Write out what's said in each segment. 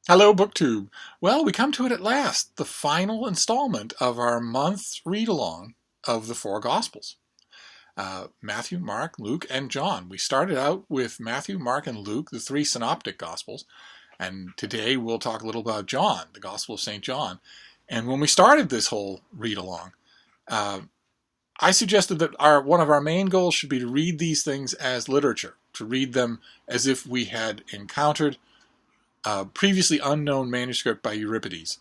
Hello, BookTube. Well, we come to it at last, the final installment of our month's read-along of the four Gospels. Matthew, Mark, Luke, and John. We started out with Matthew, Mark, and Luke, the three synoptic Gospels, and today we'll talk a little about John, the Gospel of St. John. And when we started this whole read-along, I suggested that one of our main goals should be to read these things as literature, to read them as if we had encountered a previously unknown manuscript by Euripides,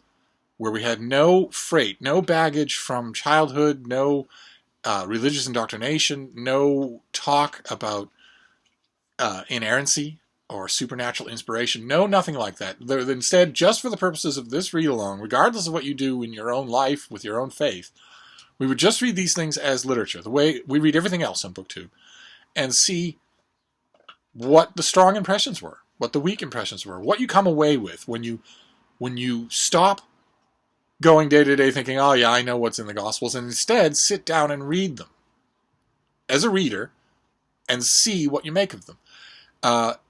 where we had no freight, no baggage from childhood, no religious indoctrination, no talk about inerrancy or supernatural inspiration, nothing like that. Instead, just for the purposes of this read-along, regardless of what you do in your own life with your own faith, we would just read these things as literature, the way we read everything else on BookTube, and see what the strong impressions were, what the weak impressions were, what you come away with when you stop going day to day thinking, oh yeah, I know what's in the Gospels, and instead sit down and read them as a reader and see what you make of them.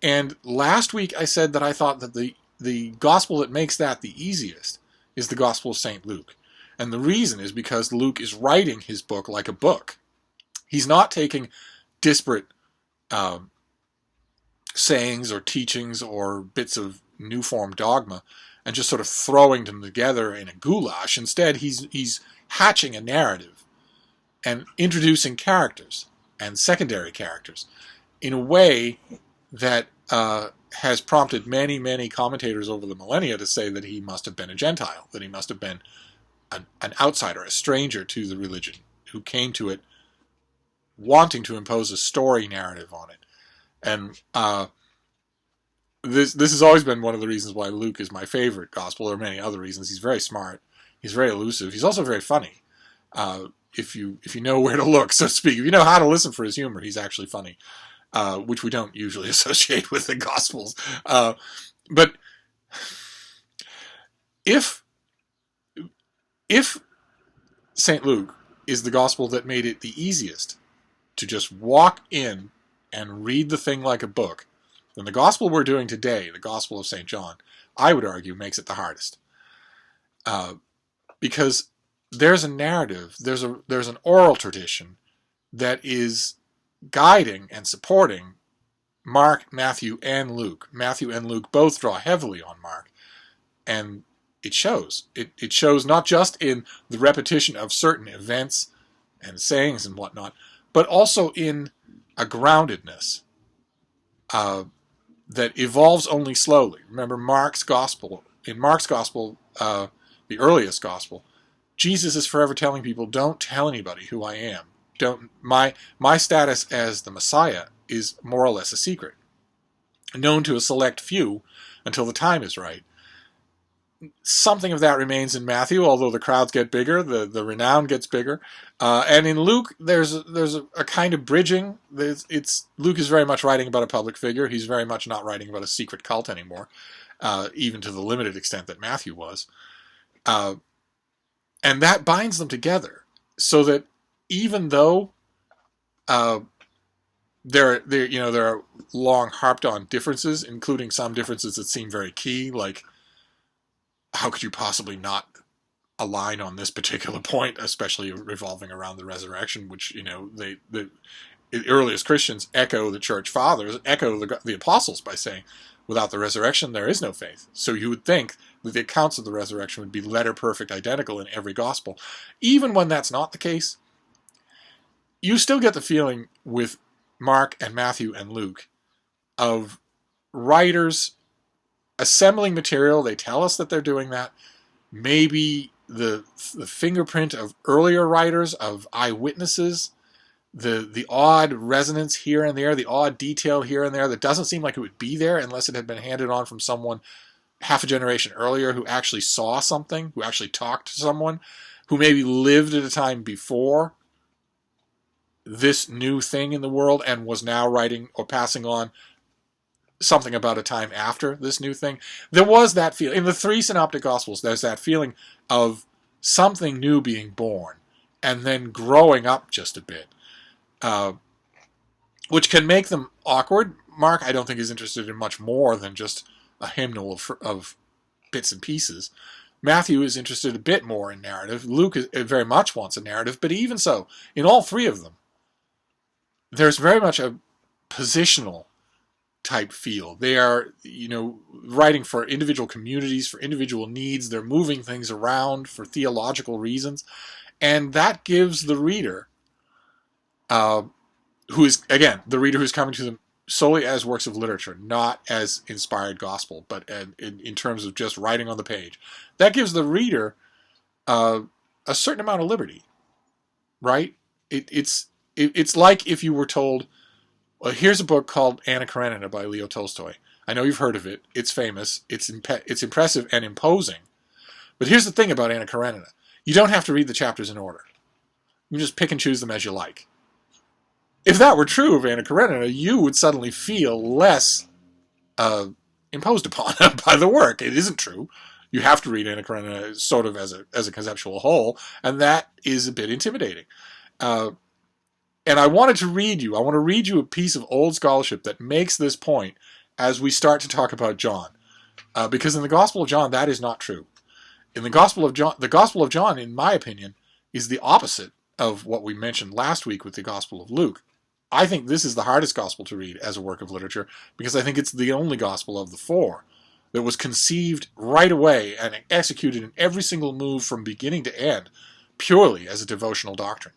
And last week I said that I thought that the Gospel that makes that the easiest is the Gospel of St. Luke. And the reason is because Luke is writing his book like a book. He's not taking disparate sayings or teachings or bits of new form dogma and just sort of throwing them together in a goulash. Instead, he's hatching a narrative and introducing characters and secondary characters in a way that has prompted many commentators over the millennia to say that he must have been a Gentile, that he must have been an outsider, a stranger to the religion, who came to it wanting to impose a story narrative on it. And this has always been one of the reasons why Luke is my favorite Gospel. There are many other reasons. He's very smart. He's very elusive. He's also very funny. If you know where to look, so to speak. If you know how to listen for his humor, he's actually funny, which we don't usually associate with the Gospels. But if St. Luke is the Gospel that made it the easiest to just walk in and read the thing like a book, then the Gospel we're doing today, the Gospel of St. John, I would argue makes it the hardest. Because there's a narrative, there's an oral tradition that is guiding and supporting Mark, Matthew, and Luke. Matthew and Luke both draw heavily on Mark, and it shows. It shows not just in the repetition of certain events and sayings and whatnot, but also in a groundedness that evolves only slowly. Remember Mark's Gospel. In Mark's Gospel, the earliest Gospel, Jesus is forever telling people, don't tell anybody who I am. My status as the Messiah is more or less a secret, known to a select few until the time is right. Something of that remains in Matthew, although the crowds get bigger, the renown gets bigger. And in Luke, there's a kind of bridging. Luke is very much writing about a public figure. He's very much not writing about a secret cult anymore, even to the limited extent that Matthew was. And that binds them together, so that even though there are long harped on differences, including some differences that seem very key, like how could you possibly not align on this particular point, especially revolving around the resurrection, which, the earliest Christians echo the church fathers, echo the apostles by saying, without the resurrection, there is no faith. So you would think that the accounts of the resurrection would be letter perfect identical in every gospel. Even when that's not the case, you still get the feeling with Mark and Matthew and Luke of writers assembling material. They tell us that they're doing that. Maybe the fingerprint of earlier writers, of eyewitnesses, the odd resonance here and there, the odd detail here and there that doesn't seem like it would be there unless it had been handed on from someone half a generation earlier who actually saw something, who actually talked to someone, who maybe lived at a time before this new thing in the world and was now writing or passing on something about a time after this new thing. There was that feeling. In the three synoptic Gospels, there's that feeling of something new being born and then growing up just a bit, which can make them awkward. Mark, I don't think, is interested in much more than just a hymnal of bits and pieces. Matthew is interested a bit more in narrative. Luke very much wants a narrative, but even so, in all three of them, there's very much a positional type feel. They are, writing for individual communities, for individual needs. They're moving things around for theological reasons. And that gives the reader, who is, again, the reader who's coming to them solely as works of literature, not as inspired gospel, but in terms of just writing on the page, that gives the reader a certain amount of liberty, right? It's like if you were told, well, here's a book called Anna Karenina by Leo Tolstoy. I know you've heard of it. It's famous. It's impressive and imposing. But here's the thing about Anna Karenina. You don't have to read the chapters in order. You just pick and choose them as you like. If that were true of Anna Karenina, you would suddenly feel less imposed upon by the work. It isn't true. You have to read Anna Karenina sort of as a conceptual whole, and that is a bit intimidating. And I want to read you a piece of old scholarship that makes this point as we start to talk about John. Because in the Gospel of John, that is not true. In the Gospel of John, in my opinion, is the opposite of what we mentioned last week with the Gospel of Luke. I think this is the hardest gospel to read as a work of literature because I think it's the only gospel of the four that was conceived right away and executed in every single move from beginning to end purely as a devotional doctrine.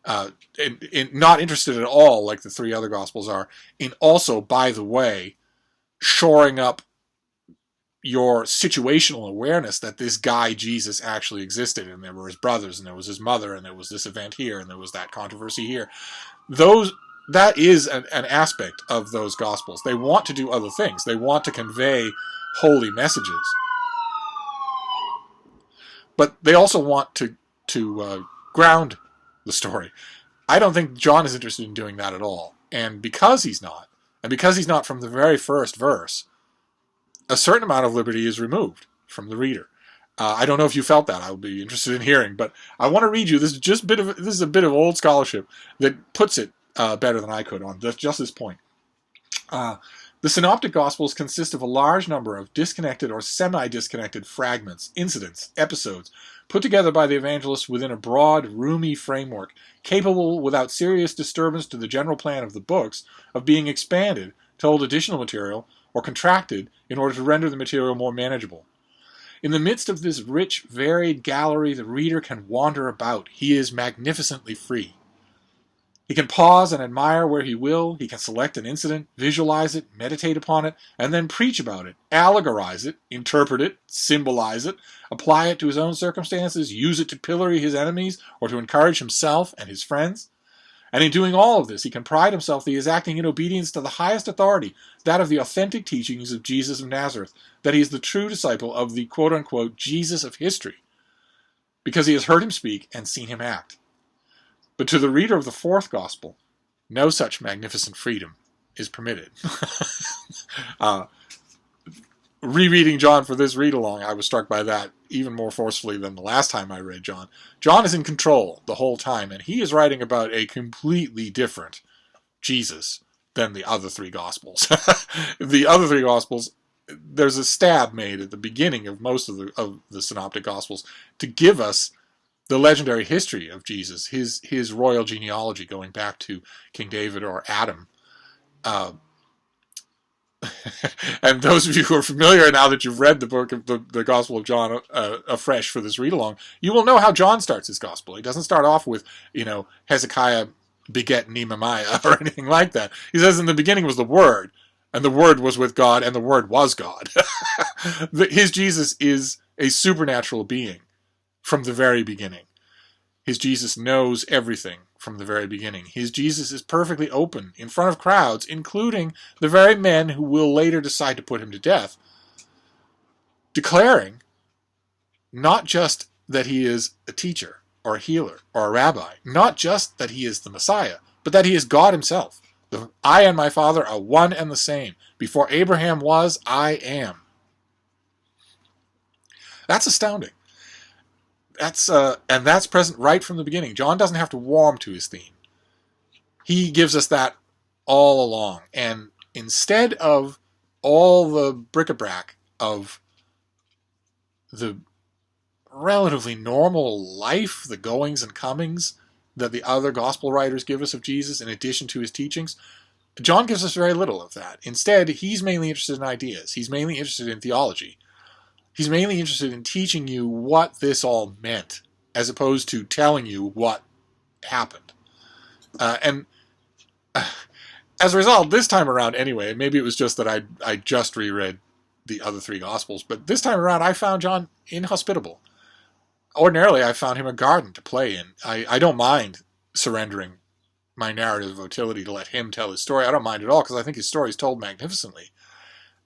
Not interested at all, like the three other gospels are, in also, by the way, shoring up your situational awareness that this guy Jesus actually existed, and there were his brothers, and there was his mother, and there was this event here, and there was that controversy here. That is an aspect of those gospels. They want to do other things. They want to convey holy messages, but they also want to ground the story. I don't think John is interested in doing that at all, and because he's not from the very first verse, a certain amount of liberty is removed from the reader. I don't know if you felt that. I would be interested in hearing, but I want to read you. This is a bit of old scholarship that puts it better than I could on just this point. The Synoptic Gospels consist of a large number of disconnected or semi-disconnected fragments, incidents, episodes, put together by the evangelists within a broad, roomy framework, capable, without serious disturbance to the general plan of the books, of being expanded to hold additional material or contracted in order to render the material more manageable. In the midst of this rich, varied gallery, the reader can wander about. He is magnificently free. He can pause and admire where he will. He can select an incident, visualize it, meditate upon it, and then preach about it, allegorize it, interpret it, symbolize it, apply it to his own circumstances, use it to pillory his enemies or to encourage himself and his friends. And in doing all of this, he can pride himself that he is acting in obedience to the highest authority, that of the authentic teachings of Jesus of Nazareth, that he is the true disciple of the quote-unquote Jesus of history, because he has heard him speak and seen him act. But to the reader of the fourth gospel, no such magnificent freedom is permitted. Rereading John for this read-along, I was struck by that even more forcefully than the last time I read John. John is in control the whole time, and he is writing about a completely different Jesus than the other three Gospels. The other three Gospels, there's a stab made at the beginning of most of the Synoptic Gospels to give us the legendary history of Jesus, his royal genealogy going back to King David or Adam. And those of you who are familiar now that you've read the book of the Gospel of John afresh for this read-along, you will know how John starts his Gospel. He doesn't start off with, Hezekiah beget Nehemiah or anything like that. He says in the beginning was the Word, and the Word was with God, and the Word was God. His Jesus is a supernatural being from the very beginning. His Jesus knows everything from the very beginning. His Jesus is perfectly open in front of crowds, including the very men who will later decide to put him to death, declaring not just that he is a teacher or a healer or a rabbi, not just that he is the Messiah, but that he is God himself. I and my Father are one and the same. Before Abraham was, I am. That's astounding. That's present right from the beginning. John doesn't have to warm to his theme. He gives us that all along. And instead of all the bric-a-brac of the relatively normal life, the goings and comings that the other gospel writers give us of Jesus in addition to his teachings, John gives us very little of that. Instead, he's mainly interested in ideas. He's mainly interested in theology. He's mainly interested in teaching you what this all meant, as opposed to telling you what happened. And as a result, this time around anyway, maybe it was just that I just reread the other three Gospels, but this time around I found John inhospitable. Ordinarily, I found him a garden to play in. I don't mind surrendering my narrative utility to let him tell his story. I don't mind at all, because I think his story is told magnificently.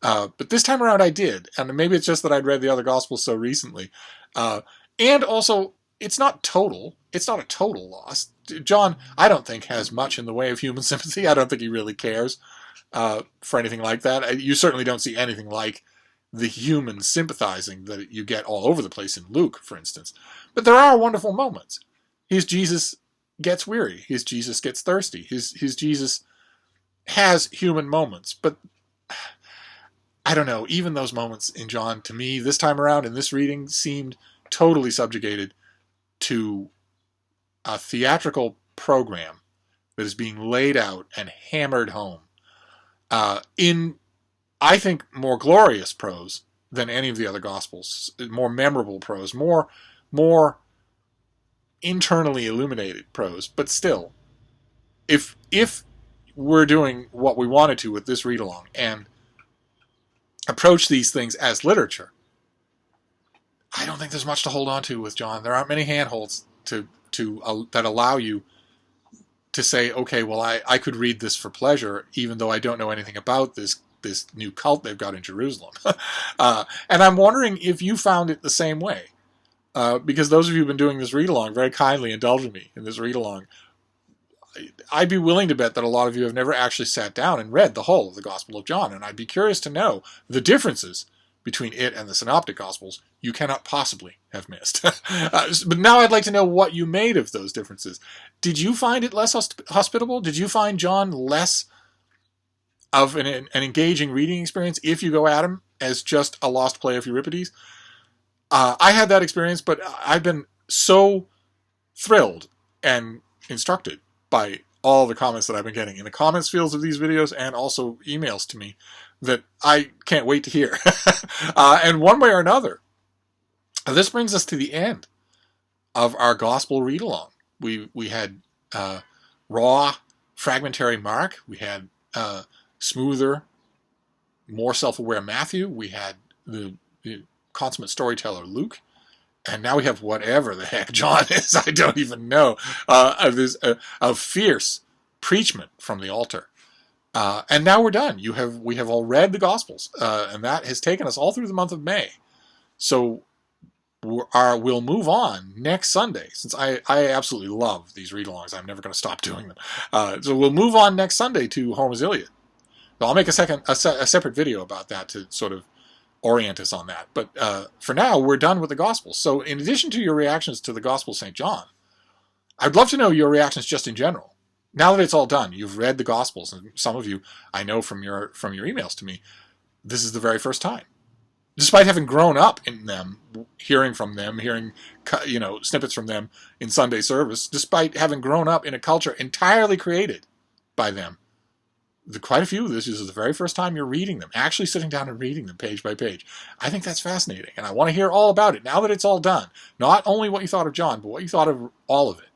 But this time around I did, and maybe it's just that I'd read the other Gospels so recently. And also, it's not total. It's not a total loss. John, I don't think, has much in the way of human sympathy. I don't think he really cares for anything like that. You certainly don't see anything like the human sympathizing that you get all over the place in Luke, for instance. But there are wonderful moments. His Jesus gets weary. His Jesus gets thirsty. His Jesus has human moments. But I don't know, even those moments in John, to me, this time around in this reading, seemed totally subjugated to a theatrical program that is being laid out and hammered home in, I think, more glorious prose than any of the other Gospels, more memorable prose, more internally illuminated prose. But still, if we're doing what we wanted to with this read-along and approach these things as literature, I don't think there's much to hold on to with John. There aren't many handholds that allow you to say, okay, well, I could read this for pleasure, even though I don't know anything about this new cult they've got in Jerusalem. And I'm wondering if you found it the same way. Because those of you who've been doing this read-along very kindly indulged me in this read-along. I'd be willing to bet that a lot of you have never actually sat down and read the whole of the Gospel of John, and I'd be curious to know the differences between it and the Synoptic Gospels you cannot possibly have missed. But now I'd like to know what you made of those differences. Did you find it less hospitable? Did you find John less of an engaging reading experience if you go at him as just a lost play of Euripides? I had that experience, but I've been so thrilled and instructed by all the comments that I've been getting in the comments fields of these videos and also emails to me that I can't wait to hear. And one way or another, this brings us to the end of our gospel read-along. We had raw, fragmentary Mark. We had smoother, more self-aware Matthew. We had the consummate storyteller Luke. And now we have whatever the heck John is. I don't even know. There's a fierce preachment from the altar. And now we're done. We have all read the Gospels. And that has taken us all through the month of May. So we'll move on next Sunday, since I absolutely love these read-alongs. I'm never going to stop doing them. So we'll move on next Sunday to Homer's Iliad. So I'll make a separate video about that to sort of orient us on that. But for now, we're done with the Gospels. So in addition to your reactions to the Gospel of St. John, I'd love to know your reactions just in general. Now that it's all done, you've read the Gospels, and some of you, I know from your emails to me, this is the very first time. Despite having grown up in them, hearing from them, hearing snippets from them in Sunday service, despite having grown up in a culture entirely created by them, quite a few of this is the very first time you're reading them, actually sitting down and reading them page by page. I think that's fascinating, and I want to hear all about it now that it's all done. Not only what you thought of John, but what you thought of all of it.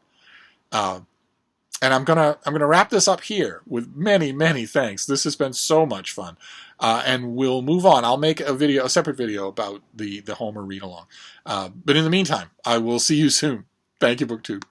And I'm gonna wrap this up here with many, many thanks. This has been so much fun, and we'll move on. I'll make a separate video about the Homer read along. But in the meantime, I will see you soon. Thank you, BookTube.